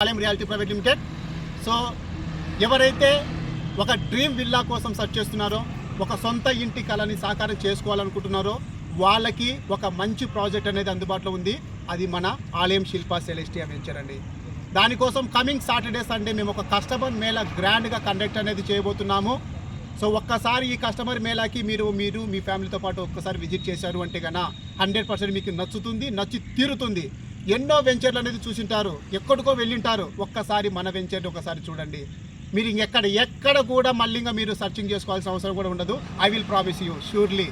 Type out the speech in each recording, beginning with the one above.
ఆలయం reality private limited. So ఎవరైతే ఒక డ్రీమ్ విల్లా కోసం సెర్చ్ చేస్తున్నారో, ఒక సొంత ఇంటి కళని సాకారం చేసుకోవాలనుకుంటున్నారో వాళ్ళకి ఒక మంచి ప్రాజెక్ట్ అనేది అందుబాటులో ఉంది. అది మన ఆలయం శిల్ప సెలెస్టియా వెంచర్ అండి. దానికోసం కమింగ్ సాటర్డే సండే మేము ఒక కస్టమర్ మేళా గ్రాండ్గా కండక్ట్ అనేది చేయబోతున్నాము. సో ఒక్కసారి ఈ కస్టమర్ మేళాకి మీరు మీ ఫ్యామిలీతో పాటు ఒక్కసారి విజిట్ చేశారు అంటే కన్నా 100% మీకు నచ్చుతుంది, నచ్చి తీరుతుంది. ఎన్నో వెంచర్లు అనేది చూసింటారు, ఎక్కడికో వెళ్ళింటారు. ఒక్కసారి మన వెంచర్ని ఒకసారి చూడండి. మీరు ఎక్కడ కూడా మళ్ళీ మీరు సర్చింగ్ చేసుకోవాల్సిన అవసరం కూడా ఉండదు. I will promise you surely.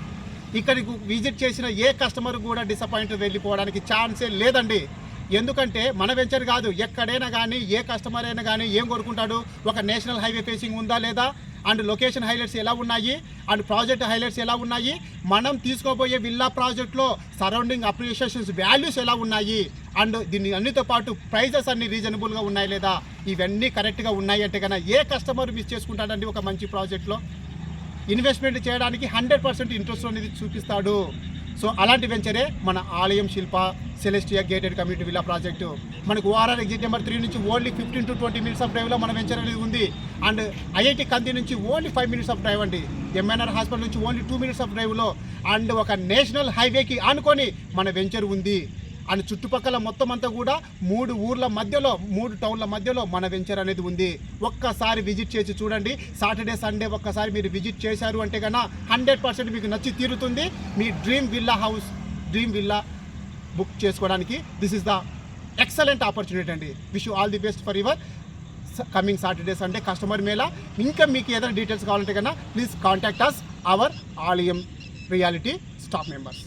ఇక్కడికి విజిట్ చేసిన ఏ కస్టమర్ కూడా డిసప్పాయింట్ వెళ్ళిపోవడానికి ఛాన్సే లేదండి. ఎందుకంటే మన వెంచర్ కాదు, ఎక్కడైనా కానీ ఏ కస్టమర్ అయినా కానీ ఏం కోరుకుంటాడు, ఒక నేషనల్ హైవే ఫేసింగ్ ఉందా లేదా, అండ్ లొకేషన్ హైలైట్స్ ఎలా ఉన్నాయి, అండ్ ప్రాజెక్ట్ హైలైట్స్ ఎలా ఉన్నాయి, మనం తీసుకోబోయే విల్లా ప్రాజెక్ట్లో సరౌండింగ్ అప్రిషియేషన్స్ వాల్యూస్ ఎలా ఉన్నాయి, అండ్ దీన్ని అన్నితో పాటు ప్రైజెస్ అన్ని రీజనబుల్గా ఉన్నాయి లేదా, ఇవన్నీ కరెక్ట్గా ఉన్నాయి అంటే కన్నా ఏ కస్టమర్ మిస్ చేసుకుంటాడండి. ఒక మంచి ప్రాజెక్ట్లో ఇన్వెస్ట్మెంట్ చేయడానికి 100% ఇంట్రెస్ట్ అనేది చూపిస్తాడు. సో అలాంటి వెంచరే మన Aalayam Shilpa Celestia gated community villa project. మనకు ఓఆర్ఆర్ ఎగ్జిట్ నెంబర్ 3 నుంచి ఓన్లీ 15 to 20 minutes ఆఫ్ డ్రైవ్లో మన వెంచర్ అనేది ఉంది. అండ్ ఐఐటి కంది నుంచి ఓన్లీ 5 minutes ఆఫ్ డ్రైవ్ అండి. ఎంఎన్ఆర్ హాస్పిటల్ నుంచి ఓన్లీ 2 minutes ఆఫ్ డ్రైవ్లో, అండ్ ఒక నేషనల్ హైవేకి ఆనుకొని మన వెంచర్ ఉంది. అండ్ చుట్టుపక్కల మొత్తం అంతా కూడా 3 ఊర్ల మధ్యలో, 3 టౌన్ల మధ్యలో మన వెంచర్ అనేది ఉంది. ఒక్కసారి విజిట్ చేసి చూడండి. సాటర్డే సండే ఒక్కసారి మీరు విజిట్ చేశారు అంటే కన్నా 100% మీకు నచ్చి తీరుతుంది. మీ డ్రీమ్ విల్లా బుక్ చేసుకోవడానికి this is the excellent opportunity అండి. Wish you all the best for your coming Saturday Sunday customer mela. ఇంకా మీకు ఏదైనా డీటెయిల్స్ కావాలంటే కన్నా please contact us our Aalayam reality staff members.